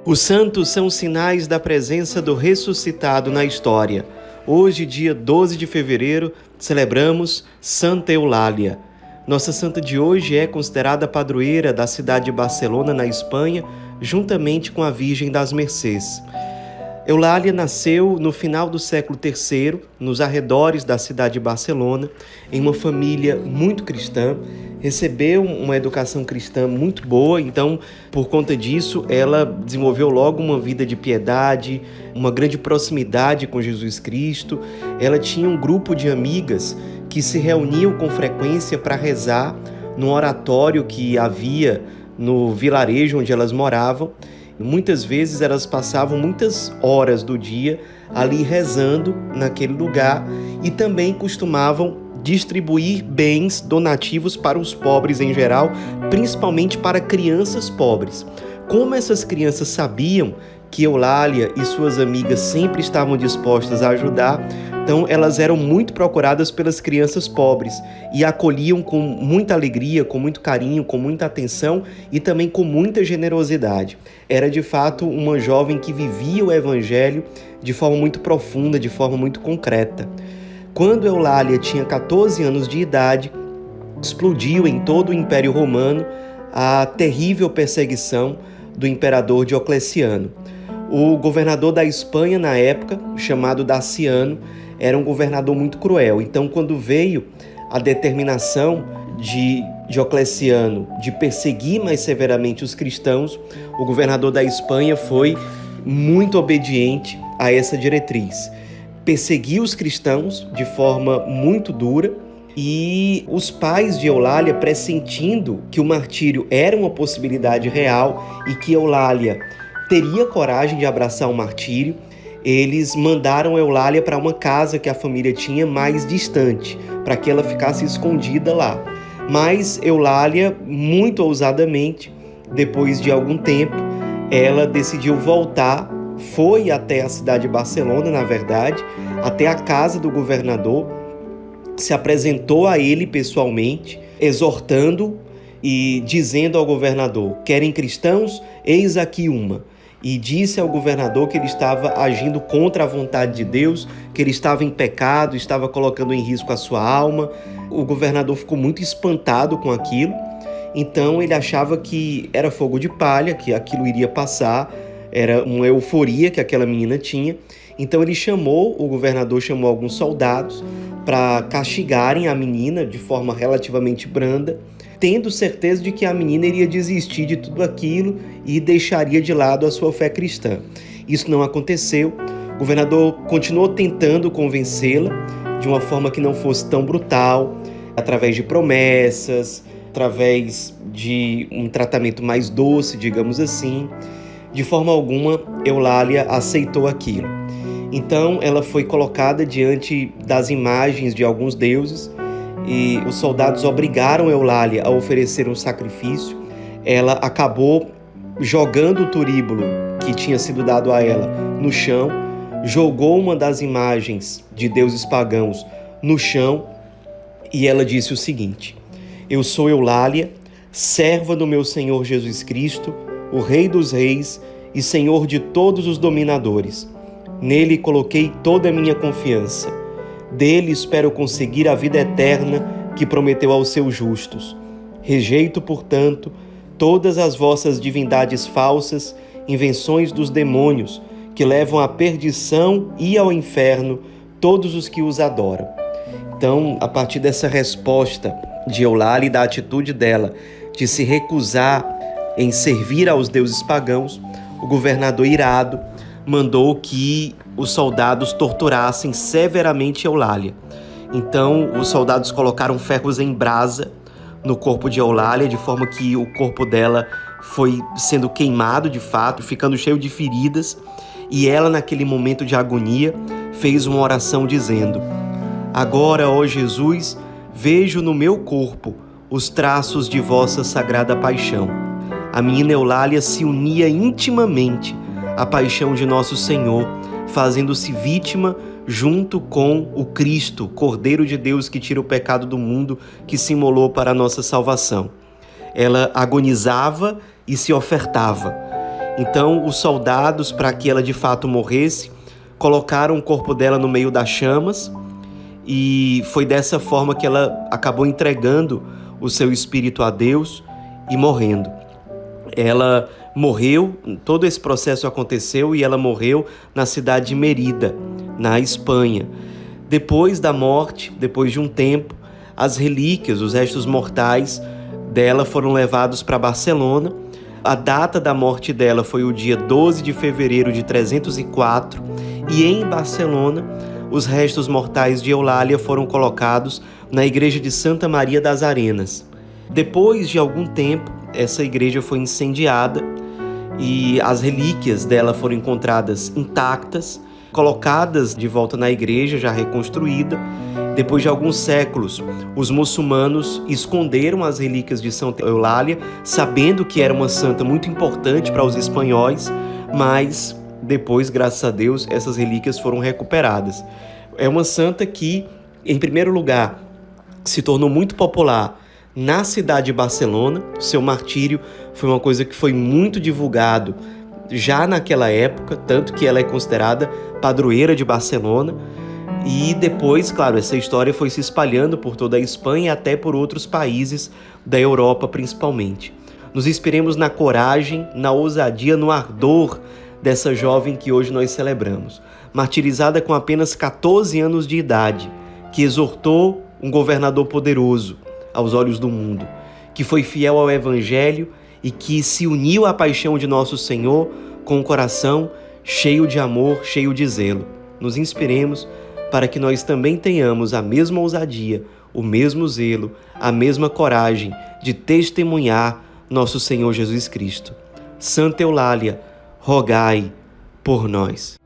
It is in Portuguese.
Os santos são sinais da presença do ressuscitado na história. Hoje, dia 12 de fevereiro, celebramos Santa Eulália. Nossa santa de hoje é considerada padroeira da cidade de Barcelona, na Espanha, juntamente com a Virgem das Mercês. Eulália nasceu no final do século III, nos arredores da cidade de Barcelona, em uma família muito cristã. Recebeu uma educação cristã muito boa, então, por conta disso, ela desenvolveu logo uma vida de piedade, uma grande proximidade com Jesus Cristo. Ela tinha um grupo de amigas que se reuniam com frequência para rezar no oratório que havia no vilarejo onde elas moravam. Muitas vezes elas passavam muitas horas do dia ali rezando naquele lugar e também costumavam distribuir bens donativos para os pobres em geral, principalmente para crianças pobres. Como essas crianças sabiam que Eulália e suas amigas sempre estavam dispostas a ajudar, então elas eram muito procuradas pelas crianças pobres e acolhiam com muita alegria, com muito carinho, com muita atenção e também com muita generosidade. Era de fato uma jovem que vivia o evangelho de forma muito profunda, de forma muito concreta. Quando Eulália tinha 14 anos de idade, explodiu em todo o Império Romano a terrível perseguição do imperador Diocleciano. O governador da Espanha na época, chamado Daciano, era um governador muito cruel. Então, quando veio a determinação de Diocleciano de perseguir mais severamente os cristãos, o governador da Espanha foi muito obediente a essa diretriz. Perseguiu os cristãos de forma muito dura e os pais de Eulália, pressentindo que o martírio era uma possibilidade real e que Eulália teria coragem de abraçar o martírio, eles mandaram Eulália para uma casa que a família tinha mais distante, para que ela ficasse escondida lá. Mas Eulália, muito ousadamente, depois de algum tempo, ela decidiu voltar, foi até a cidade de Barcelona, na verdade, até a casa do governador, se apresentou a ele pessoalmente, exortando e dizendo ao governador: querem cristãos? Eis aqui uma. E disse ao governador que ele estava agindo contra a vontade de Deus, que ele estava em pecado, estava colocando em risco a sua alma. O governador ficou muito espantado com aquilo, então ele achava que era fogo de palha, que aquilo iria passar, era uma euforia que aquela menina tinha. Então o governador chamou alguns soldados para castigarem a menina de forma relativamente branda, tendo certeza de que a menina iria desistir de tudo aquilo e deixaria de lado a sua fé cristã. Isso não aconteceu. O governador continuou tentando convencê-la de uma forma que não fosse tão brutal, através de promessas, através de um tratamento mais doce, digamos assim. De forma alguma, Eulália aceitou aquilo. Então, ela foi colocada diante das imagens de alguns deuses e os soldados obrigaram Eulália a oferecer um sacrifício. Ela acabou jogando o turíbulo que tinha sido dado a ela no chão, jogou uma das imagens de deuses pagãos no chão e ela disse o seguinte: eu sou Eulália, serva do meu Senhor Jesus Cristo, o Rei dos Reis e Senhor de todos os dominadores. Nele coloquei toda a minha confiança. Dele espero conseguir a vida eterna que prometeu aos seus justos. Rejeito, portanto, todas as vossas divindades falsas, invenções dos demônios, que levam à perdição e ao inferno todos os que os adoram. Então, a partir dessa resposta de Eulália e da atitude dela de se recusar em servir aos deuses pagãos, o governador, irado, mandou que os soldados torturassem severamente Eulália. Então, os soldados colocaram ferros em brasa no corpo de Eulália, de forma que o corpo dela foi sendo queimado de fato, ficando cheio de feridas, e ela, naquele momento de agonia, fez uma oração dizendo: agora, ó Jesus, vejo no meu corpo os traços de vossa sagrada paixão. A menina Eulália se unia intimamente à paixão de nosso Senhor, fazendo-se vítima junto com o Cristo, Cordeiro de Deus que tira o pecado do mundo, que se imolou para a nossa salvação. Ela agonizava e se ofertava. Então, os soldados, para que ela de fato morresse, colocaram o corpo dela no meio das chamas, e foi dessa forma que ela acabou entregando o seu espírito a Deus e morrendo. Ela morreu, todo esse processo aconteceu e ela morreu na cidade de Mérida, na Espanha. Depois da morte, depois de um tempo, as relíquias, os restos mortais dela foram levados para Barcelona. A data da morte dela foi o dia 12 de fevereiro de 304 e em Barcelona os restos mortais de Eulália foram colocados na igreja de Santa Maria das Arenas. Depois de algum tempo, essa igreja foi incendiada e as relíquias dela foram encontradas intactas, colocadas de volta na igreja já reconstruída. Depois de alguns séculos, os muçulmanos esconderam as relíquias de Santa Eulália, sabendo que era uma santa muito importante para os espanhóis, mas depois, graças a Deus, essas relíquias foram recuperadas. É uma santa que, em primeiro lugar, se tornou muito popular na cidade de Barcelona. O seu martírio foi uma coisa que foi muito divulgado já naquela época, tanto que ela é considerada padroeira de Barcelona. E depois, claro, essa história foi se espalhando por toda a Espanha e até por outros países da Europa principalmente. Nos inspiremos na coragem, na ousadia, no ardor dessa jovem que hoje nós celebramos, martirizada com apenas 14 anos de idade, que exortou um governador poderoso aos olhos do mundo, que foi fiel ao Evangelho e que se uniu à paixão de nosso Senhor com um coração cheio de amor, cheio de zelo. Nos inspiremos para que nós também tenhamos a mesma ousadia, o mesmo zelo, a mesma coragem de testemunhar nosso Senhor Jesus Cristo. Santa Eulália, rogai por nós.